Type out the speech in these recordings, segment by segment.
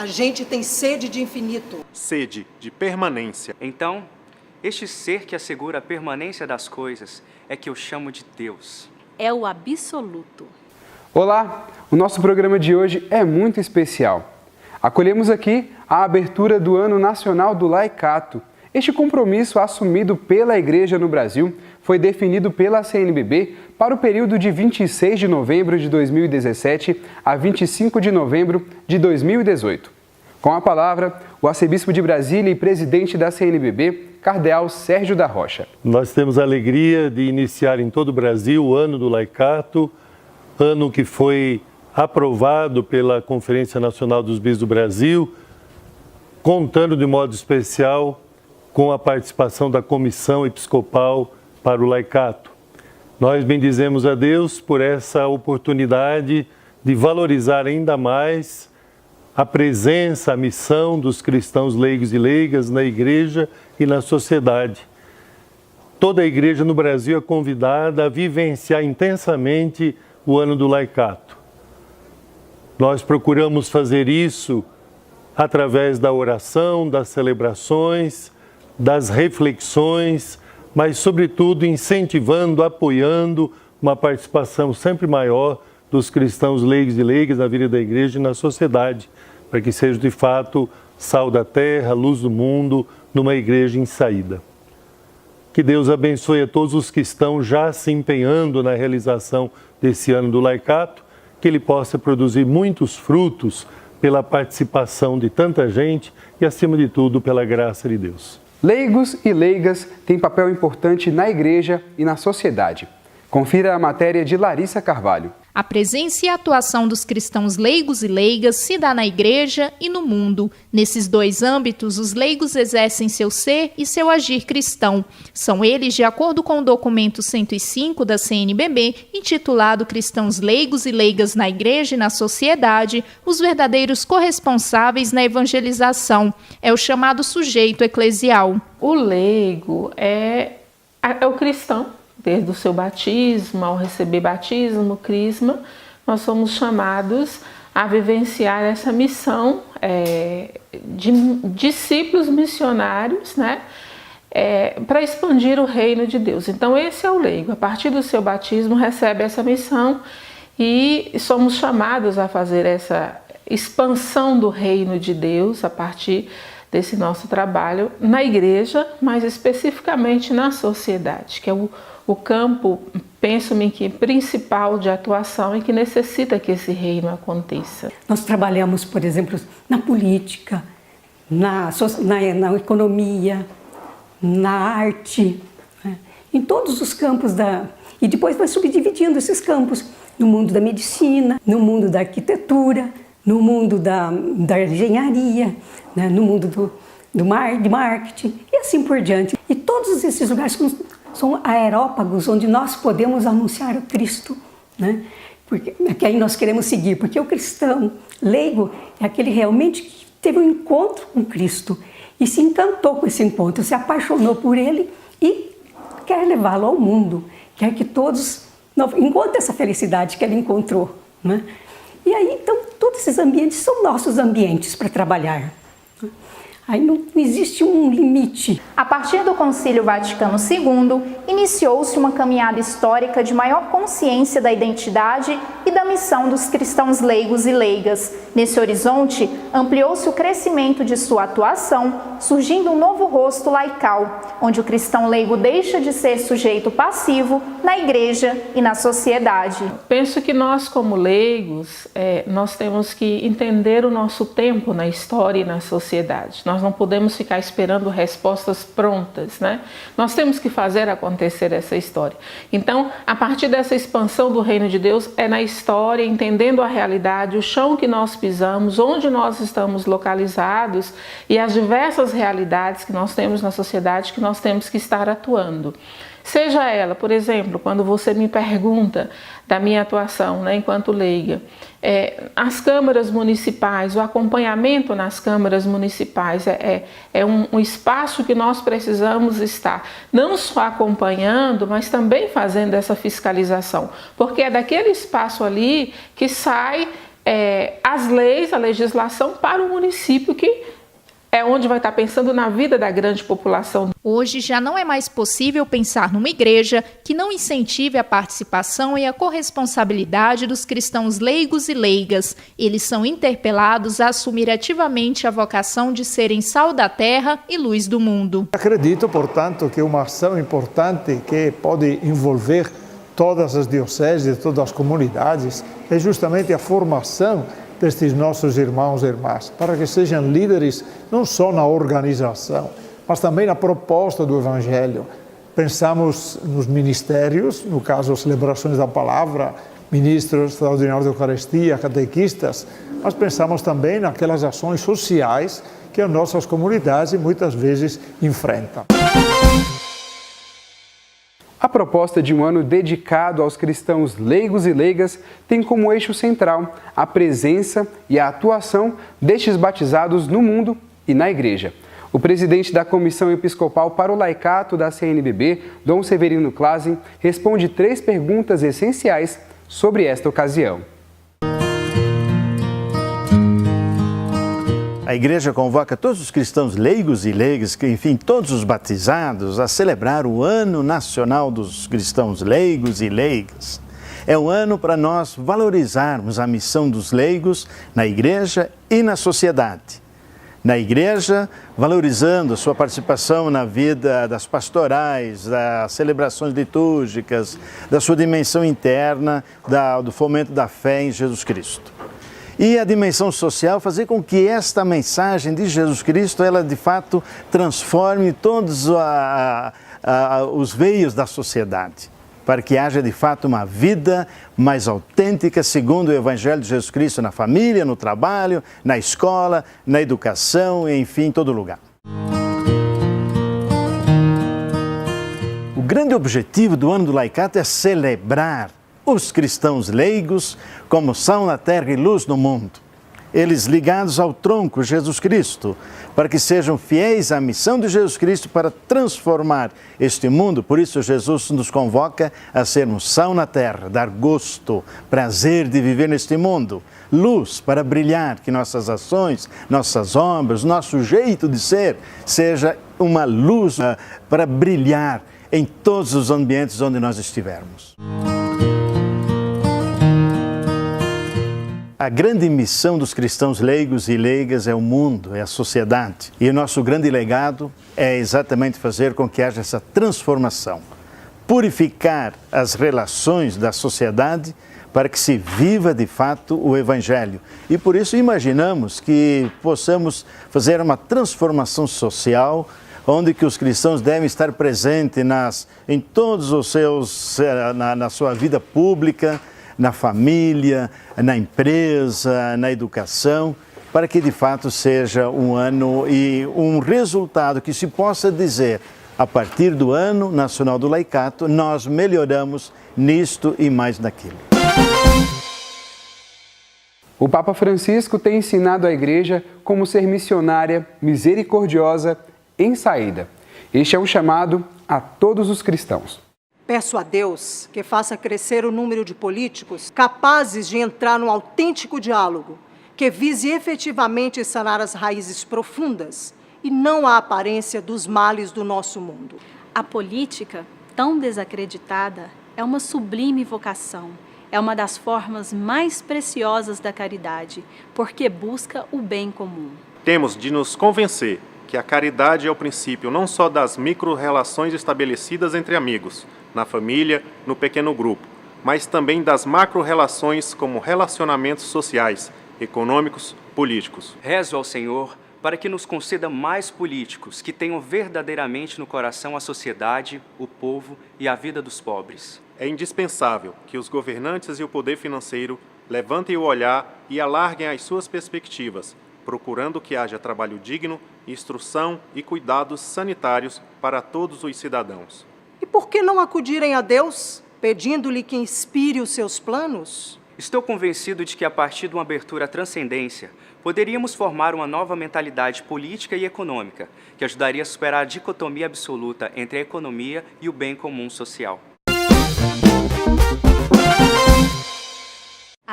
A gente tem sede de infinito. Sede de permanência. Então, este ser que assegura a permanência das coisas é que eu chamo de Deus. É o absoluto. Olá, o nosso programa de hoje é muito especial. Acolhemos aqui a abertura do Ano Nacional do Laicato. Este compromisso assumido pela Igreja no Brasil foi definido pela CNBB para o período de 26 de novembro de 2017 a 25 de novembro de 2018. Com a palavra, o arcebispo de Brasília e presidente da CNBB, Cardeal Sérgio da Rocha. Nós temos a alegria de iniciar em todo o Brasil o Ano do Laicato, ano que foi aprovado pela Conferência Nacional dos Bispos do Brasil, contando de modo especial com a participação da Comissão Episcopal para o Laicato. Nós bendizemos a Deus por essa oportunidade de valorizar ainda mais a presença, a missão dos cristãos leigos e leigas na Igreja e na sociedade. Toda a Igreja no Brasil é convidada a vivenciar intensamente o Ano do Laicato. Nós procuramos fazer isso através da oração, das celebrações, das reflexões, mas, sobretudo, incentivando, apoiando uma participação sempre maior dos cristãos leigos e leigas na vida da Igreja e na sociedade, para que seja, de fato, sal da terra, luz do mundo, numa Igreja em saída. Que Deus abençoe a todos os que estão já se empenhando na realização desse Ano do Laicato, que ele possa produzir muitos frutos pela participação de tanta gente e, acima de tudo, pela graça de Deus. Leigos e leigas têm papel importante na Igreja e na sociedade. Confira a matéria de Larissa Carvalho. A presença e a atuação dos cristãos leigos e leigas se dá na Igreja e no mundo. Nesses dois âmbitos, os leigos exercem seu ser e seu agir cristão. São eles, de acordo com o documento 105 da CNBB, intitulado Cristãos Leigos e Leigas na Igreja e na Sociedade, os verdadeiros corresponsáveis na evangelização. É o chamado sujeito eclesial. O leigo é o cristão. Desde o seu batismo, ao receber batismo, crisma, nós somos chamados a vivenciar essa missão de discípulos missionários, né, para expandir o reino de Deus. Então esse é o leigo, a partir do seu batismo recebe essa missão e somos chamados a fazer essa expansão do reino de Deus a partir desse nosso trabalho na Igreja, mas especificamente na sociedade, que é o campo, penso-me que principal de atuação e que necessita que esse reino aconteça. Nós trabalhamos, por exemplo, na política, na economia, na arte, né? Em todos os campos e depois vai subdividindo esses campos no mundo da medicina, no mundo da arquitetura, no mundo da engenharia, né? No mundo de marketing e assim por diante. E todos esses lugares são aerópagos onde nós podemos anunciar o Cristo, né? Porque que aí nós queremos seguir, porque o cristão leigo é aquele realmente que teve um encontro com Cristo e se encantou com esse encontro, se apaixonou por ele e quer levá-lo ao mundo, quer que todos encontrem essa felicidade que ele encontrou, né? E aí, então, todos esses ambientes são nossos ambientes para trabalhar. Aí não existe um limite. A partir do Concílio Vaticano II, iniciou-se uma caminhada histórica de maior consciência da identidade e da missão dos cristãos leigos e leigas. Nesse horizonte, ampliou-se o crescimento de sua atuação, surgindo um novo rosto laical, onde o cristão leigo deixa de ser sujeito passivo na Igreja e na sociedade. Penso que nós, como leigos, nós temos que entender o nosso tempo na história e na sociedade. Nós não podemos ficar esperando respostas prontas, né? Nós temos que fazer acontecer essa história. Então, a partir dessa expansão do reino de Deus, é na história, entendendo a realidade, o chão que nós pisamos, onde nós estamos localizados e as diversas realidades que nós temos na sociedade que nós temos que estar atuando. Seja ela, por exemplo, quando você me pergunta da minha atuação, né, enquanto leiga, as câmaras municipais, o acompanhamento nas câmaras municipais é um espaço que nós precisamos estar não só acompanhando, mas também fazendo essa fiscalização, porque é daquele espaço ali que sai as leis, a legislação para o município, que é onde vai estar pensando na vida da grande população. Hoje já não é mais possível pensar numa igreja que não incentive a participação e a corresponsabilidade dos cristãos leigos e leigas. Eles são interpelados a assumir ativamente a vocação de serem sal da terra e luz do mundo. Acredito, portanto, que uma ação importante que pode envolver todas as dioceses, todas as comunidades, é justamente a formação destes nossos irmãos e irmãs, para que sejam líderes não só na organização, mas também na proposta do Evangelho. Pensamos nos ministérios, no caso, celebrações da palavra, ministros extraordinários da Eucaristia, catequistas, mas pensamos também naquelas ações sociais que as nossas comunidades muitas vezes enfrentam. A proposta de um ano dedicado aos cristãos leigos e leigas tem como eixo central a presença e a atuação destes batizados no mundo e na Igreja. O presidente da Comissão Episcopal para o Laicato da CNBB, Dom Severino Clasen, responde 3 perguntas essenciais sobre esta ocasião. A Igreja convoca todos os cristãos leigos e leigas, enfim, todos os batizados, a celebrar o Ano Nacional dos Cristãos Leigos e Leigas. É um ano para nós valorizarmos a missão dos leigos na Igreja e na sociedade. Na Igreja, valorizando a sua participação na vida das pastorais, das celebrações litúrgicas, da sua dimensão interna, do fomento da fé em Jesus Cristo. E a dimensão social, fazer com que esta mensagem de Jesus Cristo, ela de fato transforme todos os veios da sociedade, para que haja de fato uma vida mais autêntica segundo o Evangelho de Jesus Cristo na família, no trabalho, na escola, na educação, enfim, em todo lugar. O grande objetivo do Ano do Laicato é celebrar os cristãos leigos como sal na terra e luz no mundo. Eles ligados ao tronco Jesus Cristo, para que sejam fiéis à missão de Jesus Cristo para transformar este mundo. Por isso Jesus nos convoca a sermos sal na terra, dar gosto, prazer de viver neste mundo. Luz para brilhar, que nossas ações, nossas obras, nosso jeito de ser, seja uma luz para brilhar em todos os ambientes onde nós estivermos. A grande missão dos cristãos leigos e leigas é o mundo, é a sociedade. E o nosso grande legado é exatamente fazer com que haja essa transformação, purificar as relações da sociedade para que se viva de fato o Evangelho. E por isso imaginamos que possamos fazer uma transformação social, onde que os cristãos devem estar presentes em todos os seus, na sua vida pública, na família, na empresa, na educação, para que de fato seja um ano e um resultado que se possa dizer, a partir do Ano Nacional do Laicato, nós melhoramos nisto e mais naquilo. O Papa Francisco tem ensinado à Igreja como ser missionária, misericordiosa, em saída. Este é um chamado a todos os cristãos. Peço a Deus que faça crescer o número de políticos capazes de entrar num autêntico diálogo, que vise efetivamente sanar as raízes profundas e não a aparência dos males do nosso mundo. A política, tão desacreditada, é uma sublime vocação. É uma das formas mais preciosas da caridade, porque busca o bem comum. Temos de nos convencer que a caridade é o princípio não só das micro-relações estabelecidas entre amigos, na família, no pequeno grupo, mas também das macro-relações como relacionamentos sociais, econômicos, políticos. Rezo ao Senhor para que nos conceda mais políticos que tenham verdadeiramente no coração a sociedade, o povo e a vida dos pobres. É indispensável que os governantes e o poder financeiro levantem o olhar e alarguem as suas perspectivas, procurando que haja trabalho digno, instrução e cuidados sanitários para todos os cidadãos. E por que não acudirem a Deus, pedindo-lhe que inspire os seus planos? Estou convencido de que, a partir de uma abertura à transcendência, poderíamos formar uma nova mentalidade política e econômica, que ajudaria a superar a dicotomia absoluta entre a economia e o bem comum social.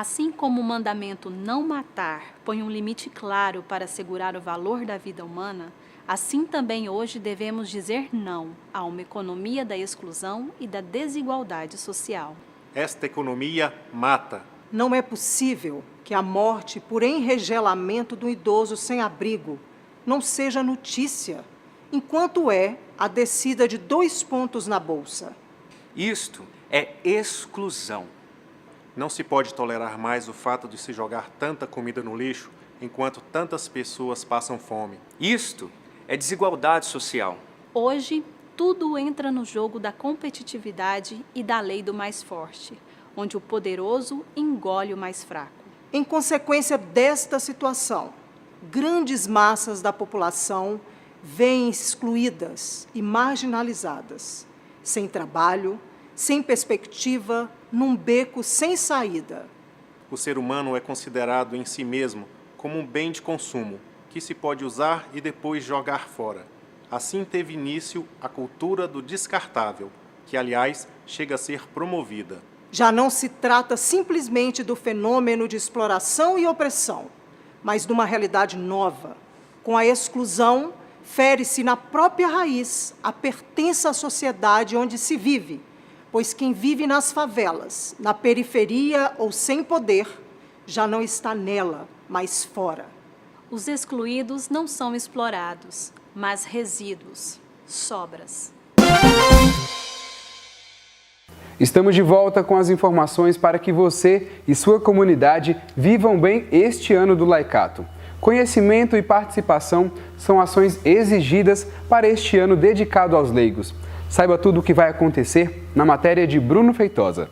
Assim como o mandamento não matar põe um limite claro para assegurar o valor da vida humana, assim também hoje devemos dizer não a uma economia da exclusão e da desigualdade social. Esta economia mata. Não é possível que a morte por enregelamento do idoso sem abrigo não seja notícia, enquanto é a descida de 2 pontos na bolsa. Isto é exclusão. Não se pode tolerar mais o fato de se jogar tanta comida no lixo enquanto tantas pessoas passam fome. Isto é desigualdade social. Hoje, tudo entra no jogo da competitividade e da lei do mais forte, onde o poderoso engole o mais fraco. Em consequência desta situação, grandes massas da população vêm excluídas e marginalizadas, sem trabalho, sem perspectiva, num beco sem saída. O ser humano é considerado em si mesmo como um bem de consumo, que se pode usar e depois jogar fora. Assim teve início a cultura do descartável, que, aliás, chega a ser promovida. Já não se trata simplesmente do fenômeno de exploração e opressão, mas de uma realidade nova. Com a exclusão, fere-se na própria raiz a pertença à sociedade onde se vive, pois quem vive nas favelas, na periferia ou sem poder, já não está nela, mas fora. Os excluídos não são explorados, mas resíduos, sobras. Estamos de volta com as informações para que você e sua comunidade vivam bem este ano do Laicato. Conhecimento e participação são ações exigidas para este ano dedicado aos leigos. Saiba tudo o que vai acontecer na matéria de Bruno Feitosa.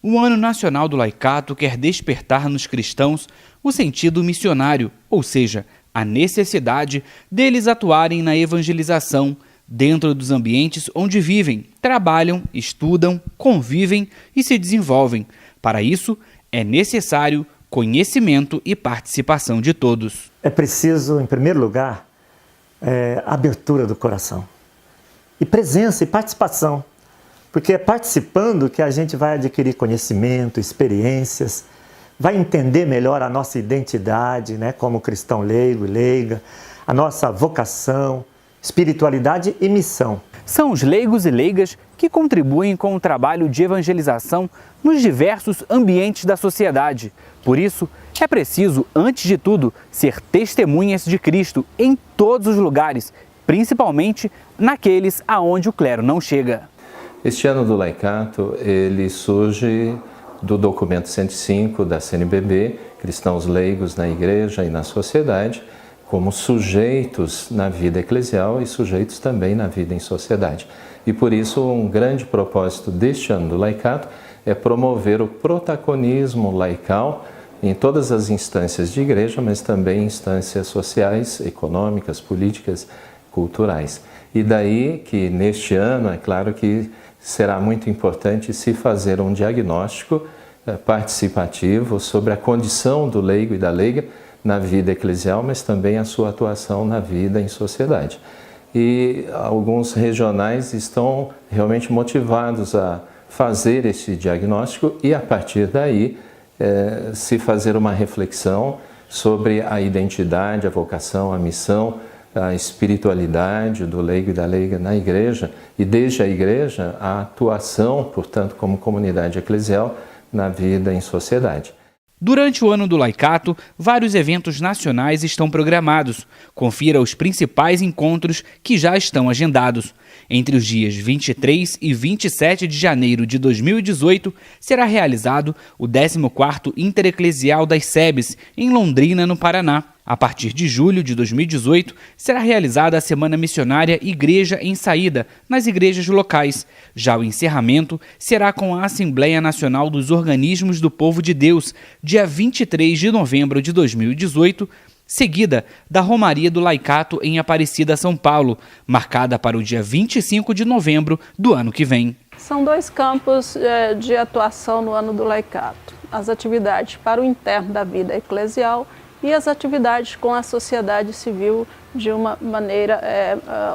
O Ano Nacional do Laicato quer despertar nos cristãos o sentido missionário, ou seja, a necessidade deles atuarem na evangelização, dentro dos ambientes onde vivem, trabalham, estudam, convivem e se desenvolvem. Para isso, é necessário conhecimento e participação de todos. É preciso, em primeiro lugar, abertura do coração. E presença e participação. Porque é participando que a gente vai adquirir conhecimento, experiências, vai entender melhor a nossa identidade, né, como cristão leigo e leiga, a nossa vocação, espiritualidade e missão. São os leigos e leigas que contribuem com o trabalho de evangelização nos diversos ambientes da sociedade. Por isso, é preciso, antes de tudo, ser testemunhas de Cristo em todos os lugares, principalmente naqueles aonde o clero não chega. Este ano do Laicato, ele surge do documento 105 da CNBB, Cristãos Leigos na Igreja e na Sociedade, como sujeitos na vida eclesial e sujeitos também na vida em sociedade. E por isso um grande propósito deste ano do Laicato é promover o protagonismo laical em todas as instâncias de igreja, mas também em instâncias sociais, econômicas, políticas, culturais. E daí que neste ano, é claro que será muito importante se fazer um diagnóstico participativo sobre a condição do leigo e da leiga na vida eclesial, mas também a sua atuação na vida em sociedade. E alguns regionais estão realmente motivados a fazer esse diagnóstico e, a partir daí, se fazer uma reflexão sobre a identidade, a vocação, a missão, a espiritualidade do leigo e da leiga na igreja e, desde a igreja, a atuação, portanto, como comunidade eclesial na vida em sociedade. Durante o ano do Laicato, vários eventos nacionais estão programados. Confira os principais encontros que já estão agendados. Entre os dias 23 e 27 de janeiro de 2018, será realizado o 14º Intereclesial das SEBs, em Londrina, no Paraná. A partir de julho de 2018, será realizada a Semana Missionária Igreja em Saída, nas igrejas locais. Já o encerramento será com a Assembleia Nacional dos Organismos do Povo de Deus, dia 23 de novembro de 2018, seguida da Romaria do Laicato em Aparecida, São Paulo, marcada para o dia 25 de novembro do ano que vem. São 2 campos de atuação no ano do Laicato: as atividades para o interno da vida eclesial e as atividades com a sociedade civil de uma maneira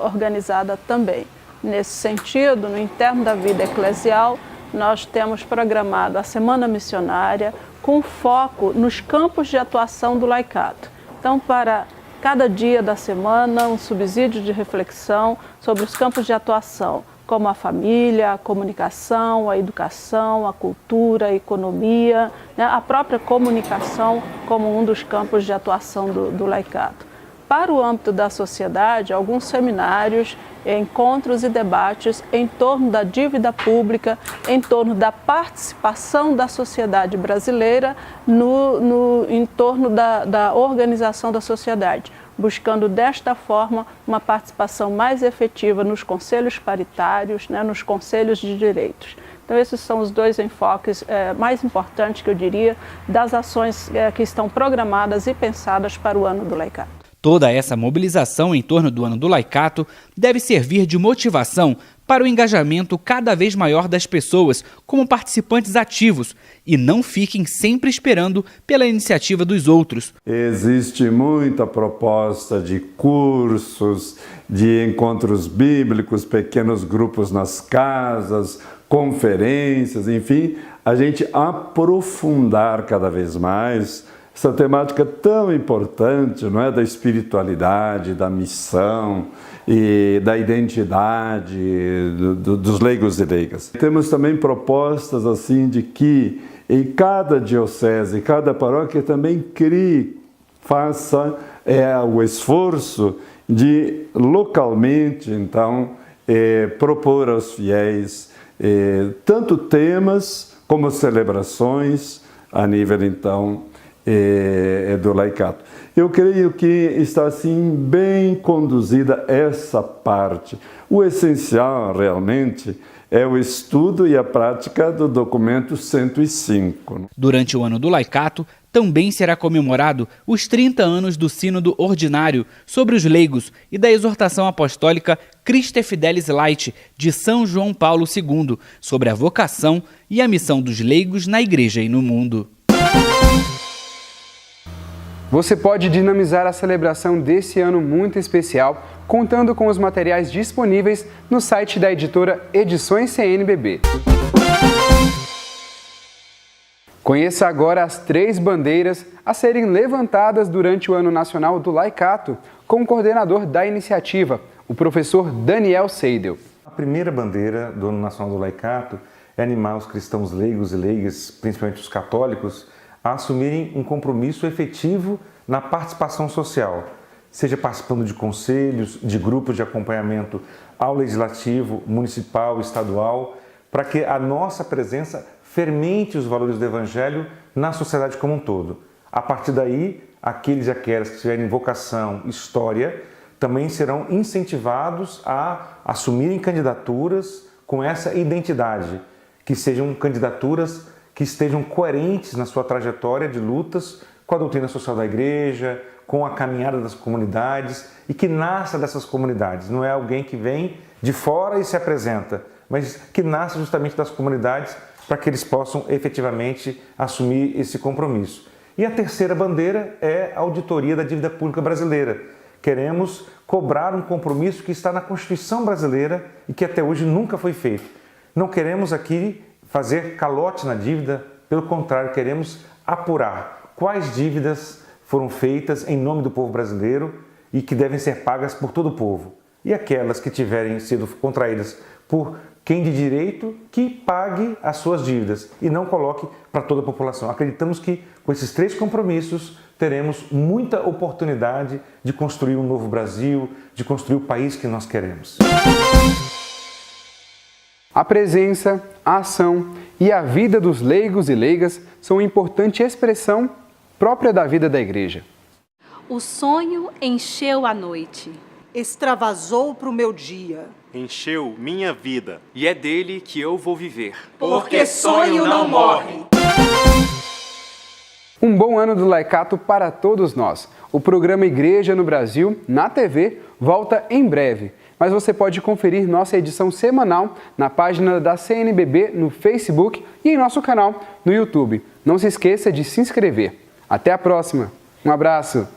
organizada também. Nesse sentido, no interno da vida eclesial, nós temos programado a Semana Missionária com foco nos campos de atuação do laicato. Então, para cada dia da semana, um subsídio de reflexão sobre os campos de atuação, como a família, a comunicação, a educação, a cultura, a economia, né, a própria comunicação como um dos campos de atuação do laicato. Para o âmbito da sociedade, alguns seminários, encontros e debates em torno da dívida pública, em torno da participação da sociedade brasileira em torno da organização da sociedade, buscando desta forma uma participação mais efetiva nos conselhos paritários, né, nos conselhos de direitos. Então esses são os dois enfoques mais importantes, que eu diria, das ações que estão programadas e pensadas para o ano do laicato. Toda essa mobilização em torno do ano do laicato deve servir de motivação para o engajamento cada vez maior das pessoas como participantes ativos e não fiquem sempre esperando pela iniciativa dos outros. Existe muita proposta de cursos, de encontros bíblicos, pequenos grupos nas casas, conferências, enfim, a gente aprofundar cada vez mais essa temática tão importante, não é, da espiritualidade, da missão e da identidade dos leigos e leigas. Temos também propostas assim de que em cada diocese, cada paróquia também faça o esforço de localmente, então, propor aos fiéis tanto temas como celebrações a nível, então, do laicato. Eu creio que está assim bem conduzida essa parte. O essencial realmente é o estudo e a prática do documento 105. Durante o ano do laicato, também será comemorado os 30 anos do Sínodo Ordinário sobre os leigos e da exortação apostólica Christe Fidelis Laici de São João Paulo II sobre a vocação e a missão dos leigos na Igreja e no mundo. Você pode dinamizar a celebração desse ano muito especial, contando com os materiais disponíveis no site da editora Edições CNBB. Conheça agora as 3 bandeiras a serem levantadas durante o Ano Nacional do Laicato, com o coordenador da iniciativa, o professor Daniel Seidel. A primeira bandeira do Ano Nacional do Laicato é animar os cristãos leigos e leigas, principalmente os católicos, a assumirem um compromisso efetivo na participação social, seja participando de conselhos, de grupos de acompanhamento ao legislativo, municipal, estadual, para que a nossa presença fermente os valores do Evangelho na sociedade como um todo. A partir daí, aqueles e aquelas que tiverem vocação, história, também serão incentivados a assumirem candidaturas com essa identidade, que sejam candidaturas que estejam coerentes na sua trajetória de lutas com a doutrina social da Igreja, com a caminhada das comunidades e que nasça dessas comunidades. Não é alguém que vem de fora e se apresenta, mas que nasce justamente das comunidades para que eles possam efetivamente assumir esse compromisso. E a terceira bandeira é a auditoria da dívida pública brasileira. Queremos cobrar um compromisso que está na Constituição brasileira e que até hoje nunca foi feito. Não queremos aqui fazer calote na dívida, pelo contrário, queremos apurar quais dívidas foram feitas em nome do povo brasileiro e que devem ser pagas por todo o povo. E aquelas que tiverem sido contraídas por quem de direito, que pague as suas dívidas e não coloque para toda a população. Acreditamos que com esses 3 compromissos teremos muita oportunidade de construir um novo Brasil, de construir o país que nós queremos. A presença, a ação e a vida dos leigos e leigas são uma importante expressão própria da vida da Igreja. O sonho encheu a noite. Extravasou para o meu dia. Encheu minha vida. E é dele que eu vou viver. Porque sonho não morre. Um bom ano do Laicato para todos nós. O programa Igreja no Brasil, na TV, volta em breve. Mas você pode conferir nossa edição semanal na página da CNBB no Facebook e em nosso canal no YouTube. Não se esqueça de se inscrever. Até a próxima. Um abraço.